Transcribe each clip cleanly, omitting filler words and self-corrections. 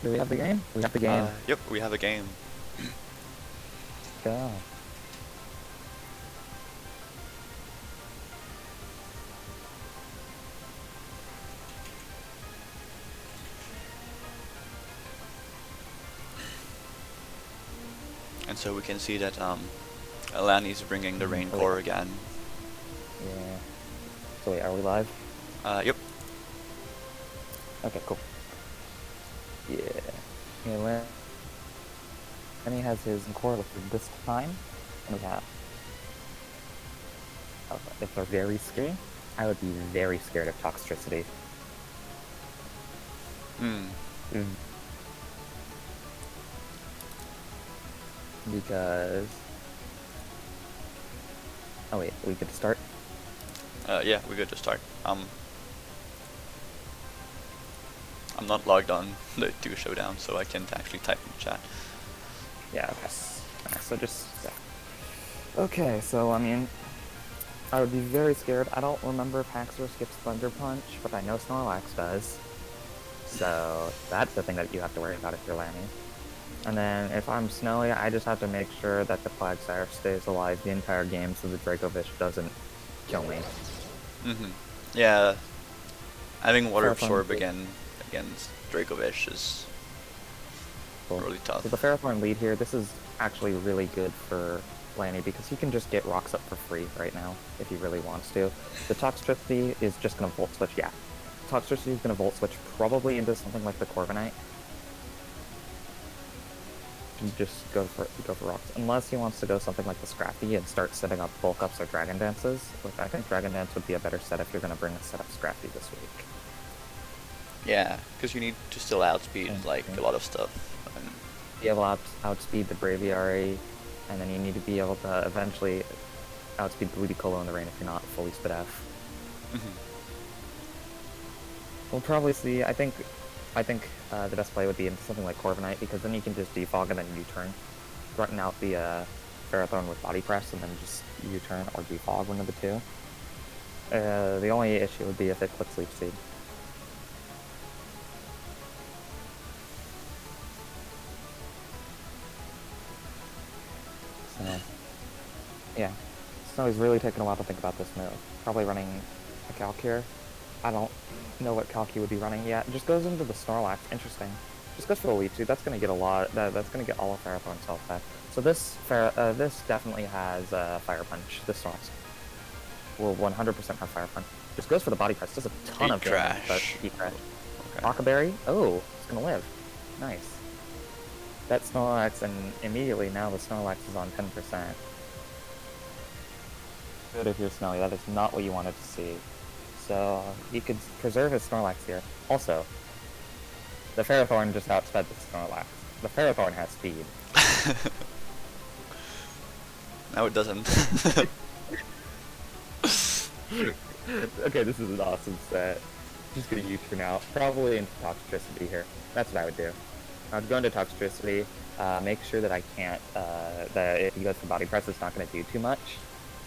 Do we have the game? We have the game. Yep, we have a game. Go. And so we can see that Lanny's bringing the rain core again. Yeah. So wait, are we live? Yep. Okay, cool. Yeah. Yeah, Lanny has his core listed this time, and we have. If they're very scary, I would be very scared of Toxtricity. Because... Oh wait, we could start? Yeah, we good to start. I'm not logged on to Showdown, so I can't actually type in chat. Yeah, okay. So just... Yeah. Okay, so I mean... I would be very scared. I don't remember if Haxor skips Thunder Punch, but I know Snorlax does. So that's the thing that you have to worry about if you're Lanny. And then if I'm Snowy, I just have to make sure that the Quagsire stays alive the entire game so the Dracovish doesn't kill me. Yeah, having Water Absorb against Dracovish is really tough. So the Ferrothorn lead here, this is actually really good for Lanny because he can just get rocks up for free right now if he really wants to. The Toxtricity is just going to Volt Switch, yeah. Toxtricity is going to Volt Switch probably into something like the Corviknight. Just go for rocks, unless he wants to go something like the Scrafty and start setting up bulk ups or Dragon Dances, which I think Dragon Dance would be a better set if you're going to bring a set of Scrafty this week. Yeah, because you need to still outspeed like a lot of stuff. Be able to outspeed the Braviary, and then you need to be able to eventually outspeed the Ludicolo in the rain if you're not fully spit F. We'll probably see. I think the best play would be into something like Corviknight, because then you can just defog and then U-turn. Threaten out the Ferrothorn with Body Press and then just U-turn or defog, one of the two. The only issue would be if it clicks Leaf Seed. So, yeah. Snowy's really taking a while to think about this move. Probably running a Calc here. I don't know what Calc he would be running yet. Just goes into the Snorlax. Interesting. Just goes for the Leech Seed. That's gonna get a lot. That's gonna get all of Ferrothorn's health back. So this definitely has Fire Punch. This Snorlax will 100% have Fire Punch. Just goes for the Body Press. Does a ton of damage. But Heat Crash. Okay. Akaberry. Oh, it's gonna live. Nice. That Snorlax, and immediately now the Snorlax is on 10%. Good if you're Snowy. That is not what you wanted to see. So he could preserve his Snorlax here. Also, the Ferrothorn just outsped the Snorlax. The Ferrothorn has speed. No, it doesn't. Okay, this is an awesome set. Just gonna U-turn out. Probably into Toxtricity here. That's what I would do. I would go into Toxtricity, make sure that I can't, that if he goes for Body Press, it's not gonna do too much.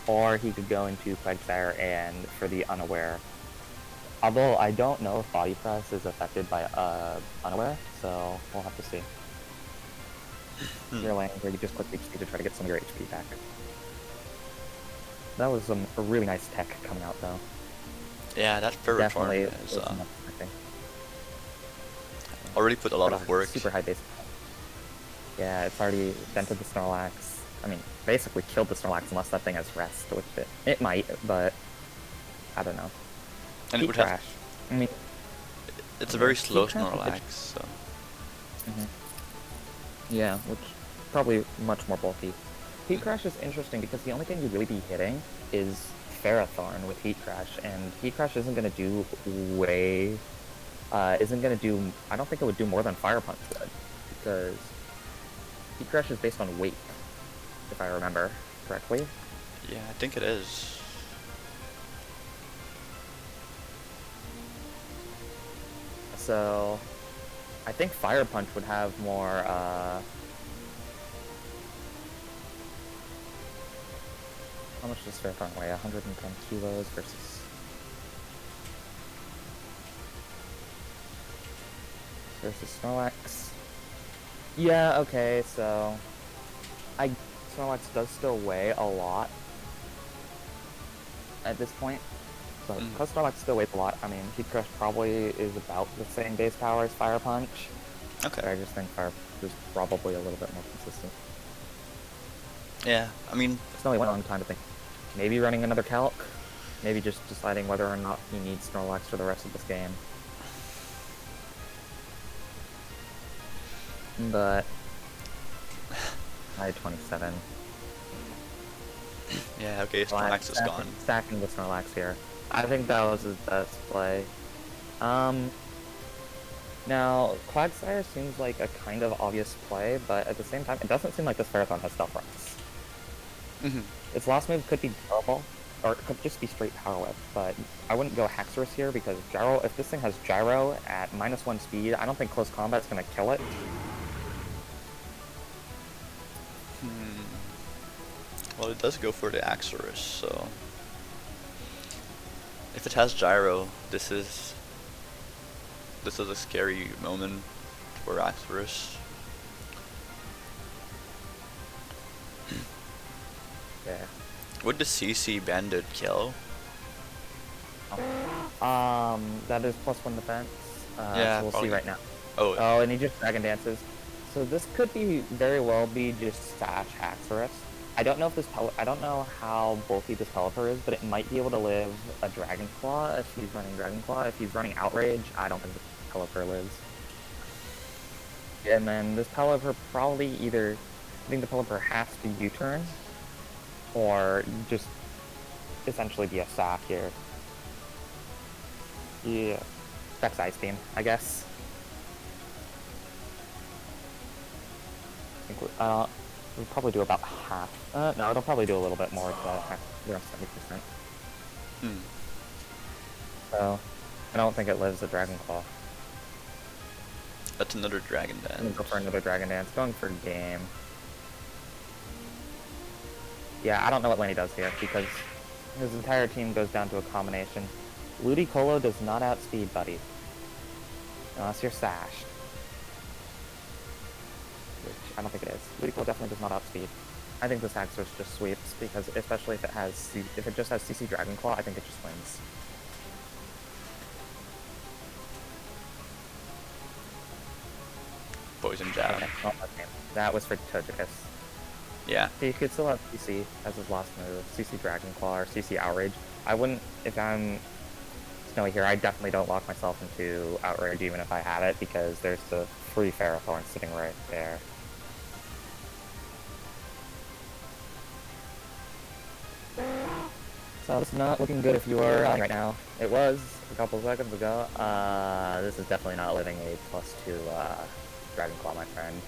Or he could go into Quagsire and for the Unaware. Although I don't know if Body Press is affected by Unaware, so we'll have to see. Your lane where you just click HP to try to get some of your HP back. That was a really nice tech coming out though. Yeah, that Ferrothorn is already put a lot of work. Super high base. Yeah, it's already dented the Snorlax. I mean, basically killed the Snorlax unless that thing has rest, which it might, but I don't know. And it would Crash. I mean, it's a very slow Snorlax, so. Yeah, which probably much more bulky. Heat Crash is interesting because the only thing you'd really be hitting is Ferrothorn with Heat Crash, and Heat Crash isn't going to do I don't think it would do more than Fire Punch would, because Heat Crash is based on weight, if I remember correctly. Yeah, I think it is. So, I think Fire Punch would have more, how much does Ferrothorn weigh? 110 kilos versus... versus Snorlax. Yeah, okay, so Snorlax does still weigh a lot at this point. So because Snorlax still weighs a lot, I mean, Heat Crush probably is about the same base power as Fire Punch. Okay. But I just think Fire Punch is probably a little bit more consistent. Yeah, I mean... Snowy went a long time to think. Maybe running another Calc. Maybe just deciding whether or not he needs Snorlax for the rest of this game. But... I had 27. Yeah, okay, Snorlax is gone. Stacking the Snorlax here. I think that was his best play. Now, Quagsire seems like a kind of obvious play, but at the same time, it doesn't seem like this Ferrothorn has Stealth Rocks. Its last move could be Gyro, or it could just be straight Power Whip, but I wouldn't go Haxorus here because Gyro, if this thing has Gyro at -1 speed, I don't think Close Combat's gonna kill it. Well, it does go for the Haxorus, so... If it has Gyro, this is a scary moment for Haxorus. Yeah. Would the CC Bandit kill? That is +1 defense. Yeah, so we'll probably. see right now. Oh, And he just Dragon Dances. So this could be very well be just Sash Haxorus. I don't know if I don't know how bulky this Pelipper is, but it might be able to live a Dragon Claw if he's running Dragon Claw. If he's running Outrage, I don't think the Pelipper lives. And then this Pelipper probably either, I think the Pelipper has to U-turn, or just essentially be a sack here. Yeah, Specs Ice Beam, I guess. I think we'll probably do about half. No, it'll probably do a little bit more to the rest 70%. So, I don't think it lives a Dragon Claw. That's another Dragon Dance. I'm gonna go for another Dragon Dance, going for game. Yeah, I don't know what Lanny does here, because his entire team goes down to a combination. Ludicolo does not outspeed Buddy. Unless you're sashed. Which I don't think it is. Ludicolo definitely does not outspeed. I think this Haxorus just sweeps, because especially if it just has CC Dragon Claw, I think it just wins. Poison Jab. Okay, well, that was for Togekiss. Yeah. He could still have CC as his last move, CC Dragon Claw or CC Outrage. I wouldn't, if I'm Snowy here, I definitely don't lock myself into Outrage even if I have it, because there's the free Ferrothorn sitting right there. So it's not looking good if you are running right now. It was a couple seconds ago. This is definitely not living a +2 Dragon Claw, my friend.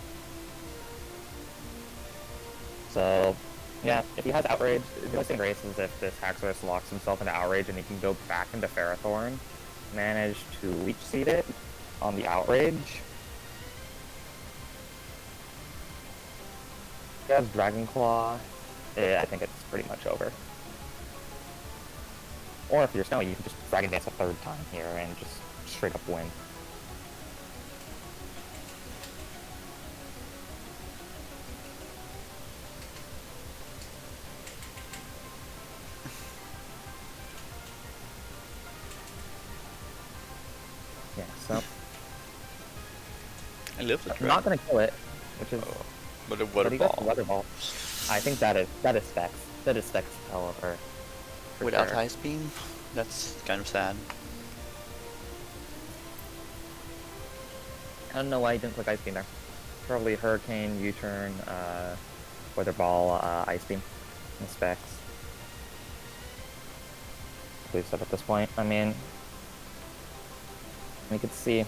So, yeah, if he has Outrage, the only thing race is if this Haxorus locks himself into Outrage and he can go back into Ferrothorn, manage to Leech Seed it on the Outrage. If he has Dragon Claw, I think it's pretty much over. Or if you're Snowy, you can just Dragon Dance a third time here and just straight up win. Yeah, so I live the I'm not gonna kill it, which is but a Weather Ball. Weather Ball. I think that is Specs. That is Specs Pelipper. Without sure. Ice Beam? That's kind of sad. I don't know why he didn't click Ice Beam there. Probably Hurricane, U-turn, Weather Ball, Ice Beam, and Specs. I believe so at this point. I mean, we could see.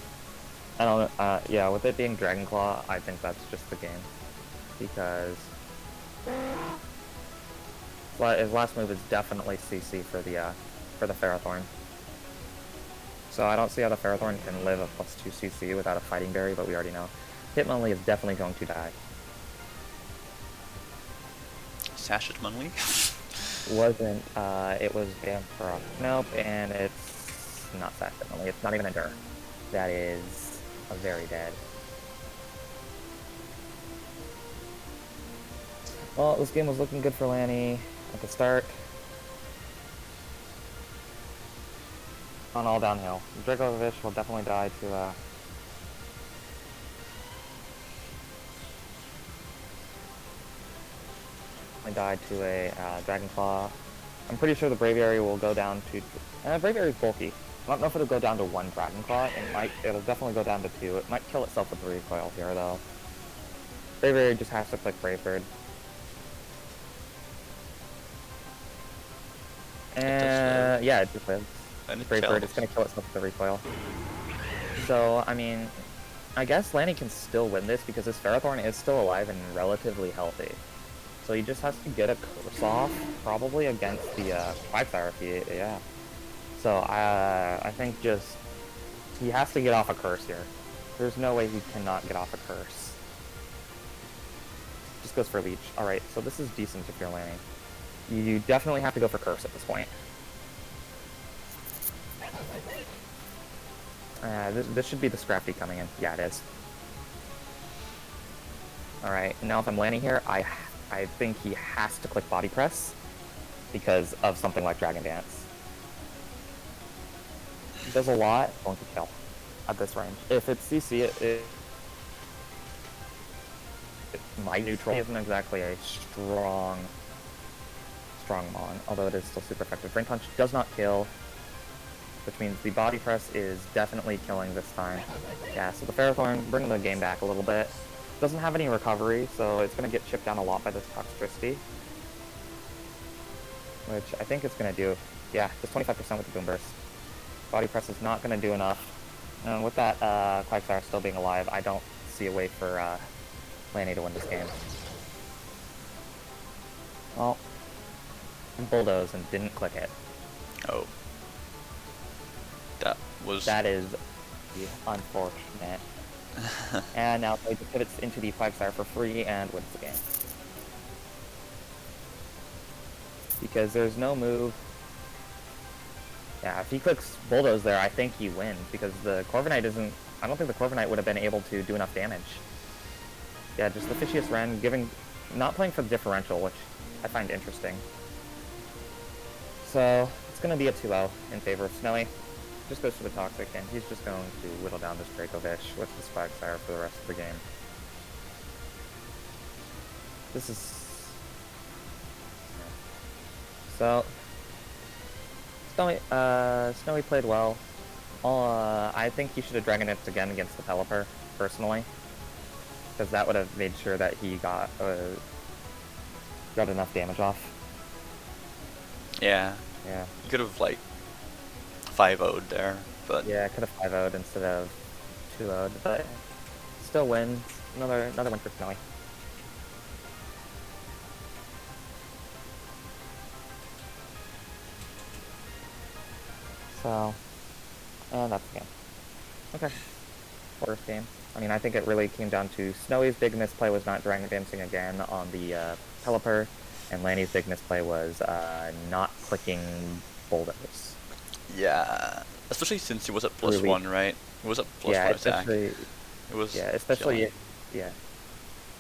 I don't know. Yeah, with it being Dragon Claw, I think that's just the game, because his last move is definitely CC for the Ferrothorn. So I don't see how the Ferrothorn can live a +2 CC without a Fighting Berry, but we already know Hitmonlee is definitely going to die. Sash Hitmonlee? Wasn't, it was Vampiro. Nope, and it's not Sash Hitmonlee. It's not even Endure. That is are very dead. Well, this game was looking good for Lanny at the start. On all downhill. Dragovich will definitely die to a Dragonclaw. I'm pretty sure the Braviary will go down to... Braviary is bulky. I don't know if it'll go down to 1 Dragonclaw. It'll definitely go down to 2. It might kill itself with the recoil here, though. Braviary just has to click Brave Bird. And yeah, it just lives. Brave Bird is going to kill itself with the recoil. So, I mean, I guess Lanny can still win this because his Ferrothorn is still alive and relatively healthy. So he just has to get a curse off, probably against the Quagsire if he, yeah. So I think just, he has to get off a curse here. There's no way he cannot get off a curse. Just goes for Leech. Alright, so this is decent if you're Lanny. You definitely have to go for curse at this point. This should be the Scrafty coming in. Yeah, it is. Alright, now if I'm Lanny here, I think he has to click Body Press because of something like Dragon Dance. He does a lot, going to kill at this range. If it's CC, it might neutral. He isn't exactly a strong Mon, although it is still super effective. Brain Punch does not kill, which means the Body Press is definitely killing this time. Yeah, so the Ferrothorn bringing the game back a little bit. Doesn't have any recovery, so it's going to get chipped down a lot by this Toxtricity. Which I think it's going to do. Yeah, just 25% with the Boom Burst. Body Press is not going to do enough. And with that Quagsire still being alive, I don't see a way for Lanny to win this game. Well, Bulldoze and didn't click it. Oh. That is unfortunate. And now he pivots into the Quagsire for free and wins the game. Because there's no move. Yeah, if he clicks Bulldoze there, I think he wins, because the Corviknight isn't... I don't think the Corviknight would have been able to do enough damage. Yeah, just the Fishious Wren not playing for the differential, which I find interesting. So, it's going to be a 2-0 in favor of Snowy. Just goes for the Toxic, and he's just going to whittle down this Dragovich with this Quagsire for the rest of the game. This is... So... Snowy played well. I think he should have Dragon Danced again against the Pelipper, personally. Because that would have made sure that he got enough damage off. Yeah. Yeah. You could have, like, 5-0'd there, but... Yeah, I could have 5-0'd instead of 2-0'd, but still wins. Another win for Snowy. So, and that's the game. Okay. Worst game. I mean, I think it really came down to Snowy's big misplay was not Dragon Dancing again on the Pelipper, and Lanny's big misplay was not clicking Bulldoze. Yeah, especially since it was at +1, right? It was at +1 attack. It was especially killing.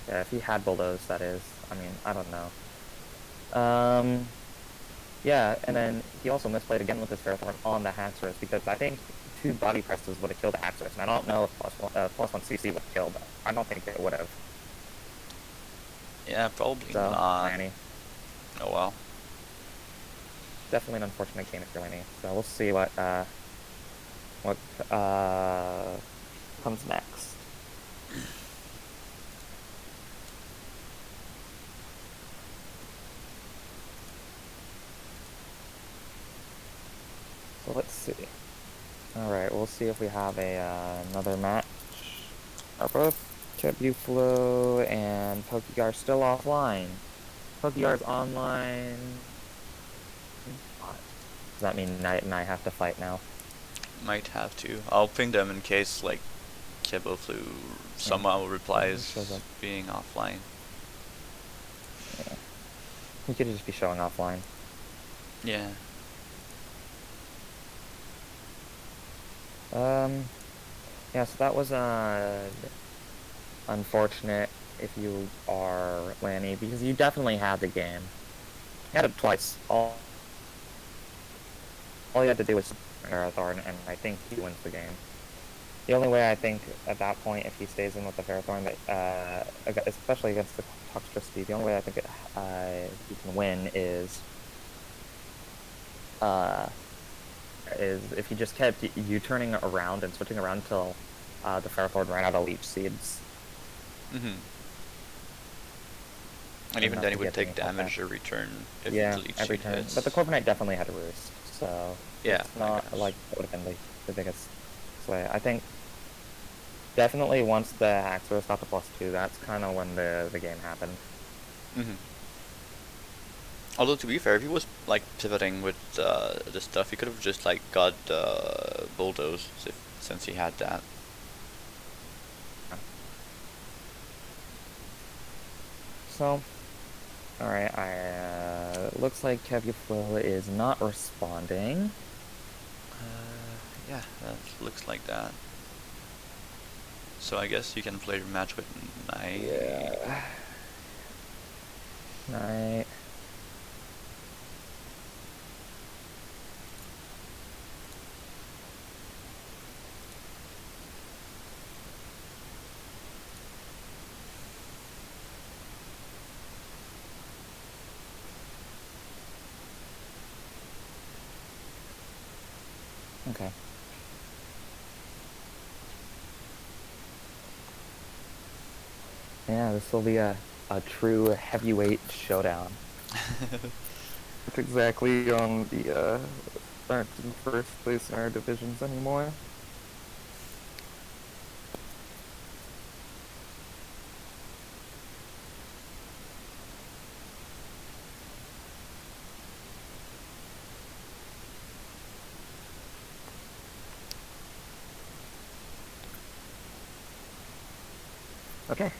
Yeah, if he had Bulldoze, that is. I mean, I don't know. Yeah, and then he also misplayed again with his Ferrothorn on the Haxorus, because I think 2 Body Presses would have killed the Haxorus, and I don't know if +1 CC would have killed, but I don't think it would have. Yeah, probably So, not. Lanny. Oh well. Definitely an unfortunate game if you're Lanny. So we'll see what comes next. So let's see. Alright, we'll see if we have another match. Are both Chebuflo and Pokegar still offline? Pokegar's online. Does that mean Knight and I have to fight now? Might have to. I'll ping them in case, like, Keboflu somehow replies being offline. Yeah. He could just be showing offline. Yeah. Yeah, so that was unfortunate if you are Lanny, because you definitely had the game. You had it twice. All you had to do was Marathon, and I think he wins the game. The only way I think at that point, if he stays in with the Marathon, especially against the Toxtricity, the only way I think he can win uh, is if he just kept U-turning around and switching around until the Ferrothorn ran out of leech seeds. Mm-hmm. And even then he would take damage every turn if Yeah, the leech every seed turn. hits. But the Corviknight definitely had a roost, so Yeah, it's I not guess. like it would have been the biggest sway. I think definitely once the Haxorus got to +2, that's kind of when the game happened. Mm-hmm. Although to be fair, if he was like pivoting with the stuff, he could have just like got bulldoze since he had that. So, alright, looks like Kevuflo is not responding. Yeah, that looks like that. So I guess you can play your match with Knight. Yeah. Knight. Okay. Yeah, this will be a true heavyweight showdown. It's exactly on the aren't in first place in our divisions anymore. Okay.